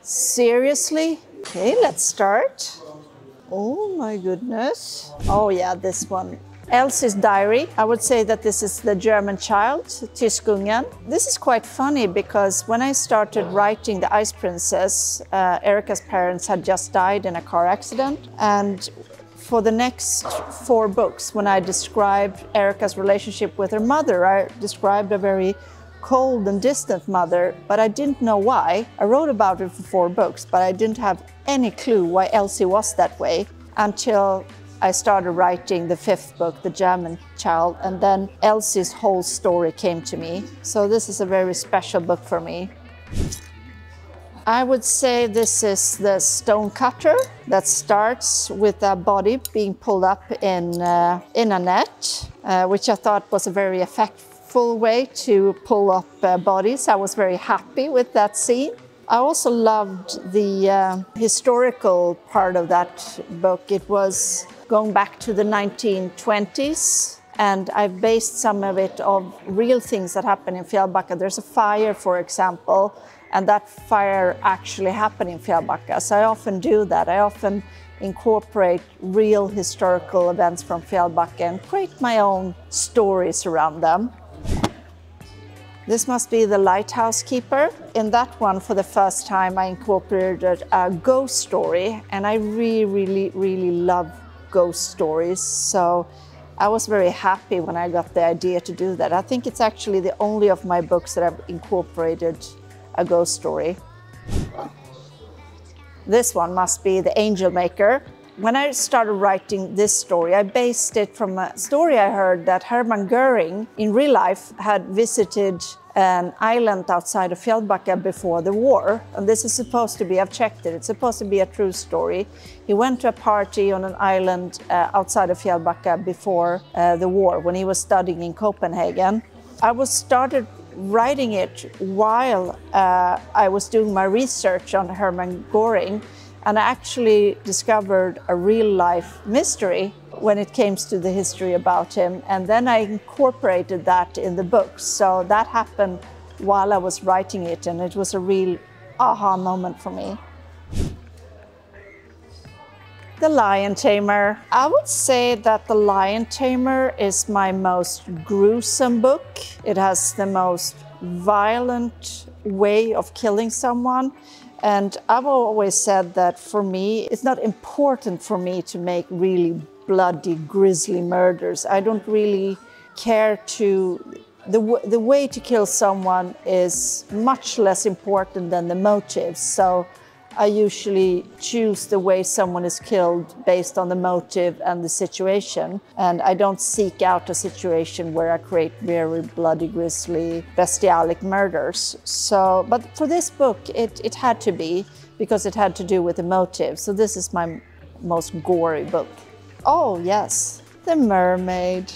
Seriously? Okay, let's start. Oh my goodness. Oh yeah, this one. Elsie's diary. I would say that this is the German child, Tyskungen. This is quite funny because when I started writing The Ice Princess, Erica's parents had just died in a car accident. And for the next 4 books, when I described Erica's relationship with her mother, I described a very cold and distant mother, but I didn't know why. I wrote about it for 4 books, but I didn't have any clue why Elsie was that way until I started writing the 5th book, The German Child, and then Elsie's whole story came to me. So this is a very special book for me. I would say this is the stone cutter that starts with a body being pulled up in a net, which I thought was a very effectful way to pull up bodies. I was very happy with that scene. I also loved the historical part of that book. It was going back to the 1920s, and I've based some of it on real things that happened in Fjällbacka. There's a fire, for example, and that fire actually happened in Fjällbacka. So I often do that. I often incorporate real historical events from Fjällbacka and create my own stories around them. This must be The Lighthouse Keeper. In that one, for the first time, I incorporated a ghost story, and I really love ghost stories. So I was very happy when I got the idea to do that. I think it's actually the only of my books that I've incorporated a ghost story. This one must be The Angel Maker. When I started writing this story, I based it from a story I heard that Hermann Göring in real life had visited an island outside of Fjällbacka before the war. And this is supposed to be, I've checked it, it's supposed to be a true story. He went to a party on an island outside of Fjällbacka before the war, when he was studying in Copenhagen. I started writing it while I was doing my research on Hermann Göring, and I actually discovered a real-life mystery when it came to the history about him, and then I incorporated that in the book. So that happened while I was writing it, and it was a real aha moment for me. The Lion Tamer. I would say that The Lion Tamer is my most gruesome book. It has the most violent way of killing someone. And I've always said that for me, it's not important for me to make really bloody, grisly murders. I don't really care to... The way to kill someone is much less important than the motives. So I usually choose the way someone is killed based on the motive and the situation. And I don't seek out a situation where I create very bloody, grisly, bestialic murders. So, but for this book, it had to be, because it had to do with the motive. So this is my most gory book. Oh yes, The Mermaid.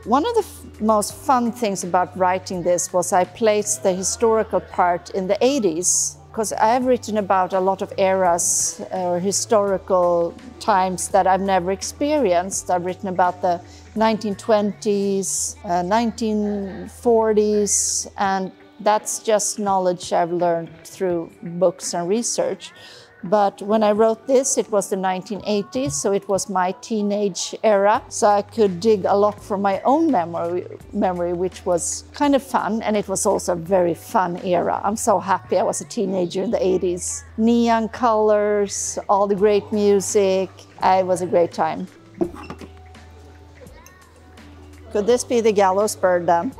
One of the most fun things about writing this was I placed the historical part in the 80s. Because I've written about a lot of eras or historical times that I've never experienced. I've written about the 1920s, 1940s, and that's just knowledge I've learned through books and research. But when I wrote this, it was the 1980s, so it was my teenage era. So I could dig a lot from my own memory, which was kind of fun. And it was also a very fun era. I'm so happy I was a teenager in the 80s. Neon colors, all the great music. It was a great time. Could this be The Gallows Bird then?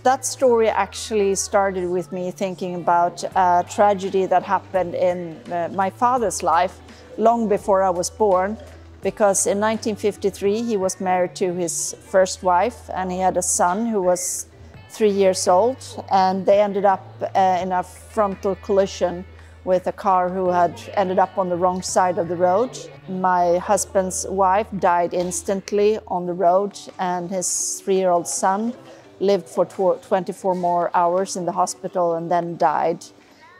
That story actually started with me thinking about a tragedy that happened in my father's life long before I was born, because in 1953 he was married to his first wife and he had a son who was 3 years old, and they ended up in a frontal collision with a car who had ended up on the wrong side of the road. My husband's wife died instantly on the road, and his 3-year-old son lived for 24 more hours in the hospital and then died.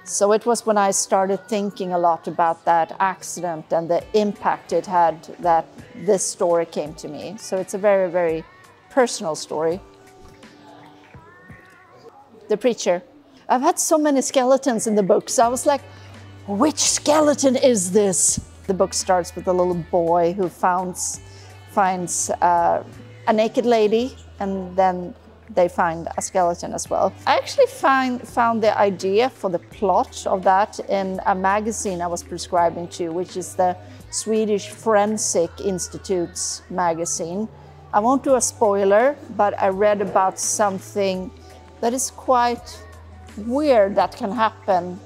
So it was when I started thinking a lot about that accident and the impact it had that this story came to me. So it's a very, very personal story. The Preacher. I've had so many skeletons in the books. I was like, which skeleton is this? The book starts with a little boy who finds a naked lady, and then they find a skeleton as well. I actually found the idea for the plot of that in a magazine I was prescribing to, which is the Swedish Forensic Institute's magazine. I won't do a spoiler, but I read about something that is quite weird that can happen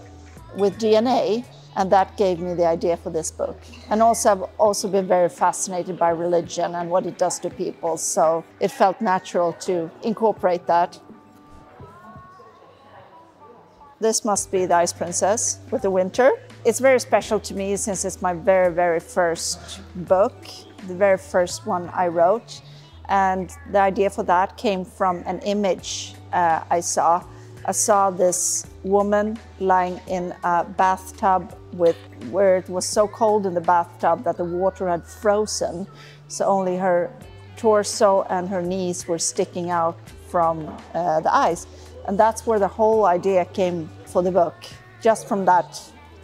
with DNA, and that gave me the idea for this book. And also, I've also been very fascinated by religion and what it does to people, so it felt natural to incorporate that. This must be The Ice Princess with the winter. It's very special to me since it's my very, very first book, the very first one I wrote. And the idea for that came from an image I saw. I saw this woman lying in a bathtub where it was so cold in the bathtub that the water had frozen. So only her torso and her knees were sticking out from the ice. And that's where the whole idea came for the book, just from that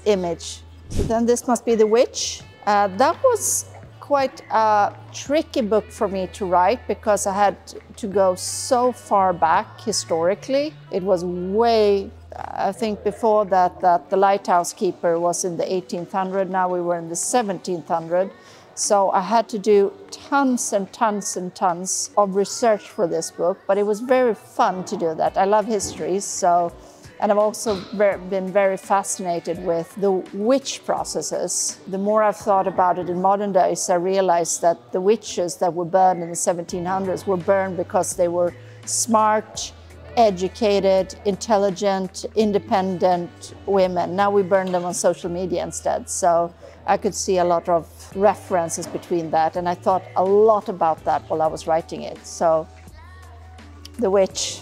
image. So then this must be The Witch. That was quite a tricky book for me to write because I had to go so far back historically. It was way, I think before that the lighthouse keeper was in the 1800s, now we were in the 1700s. So I had to do tons and tons and tons of research for this book, but it was very fun to do that. I love history, and I've also been very fascinated with the witch processes. The more I've thought about it in modern days, I realized that the witches that were burned in the 1700s were burned because they were smart, educated, intelligent, independent women. Now we burn them on social media instead. So I could see a lot of references between that, and I thought a lot about that while I was writing it. So, The Witch.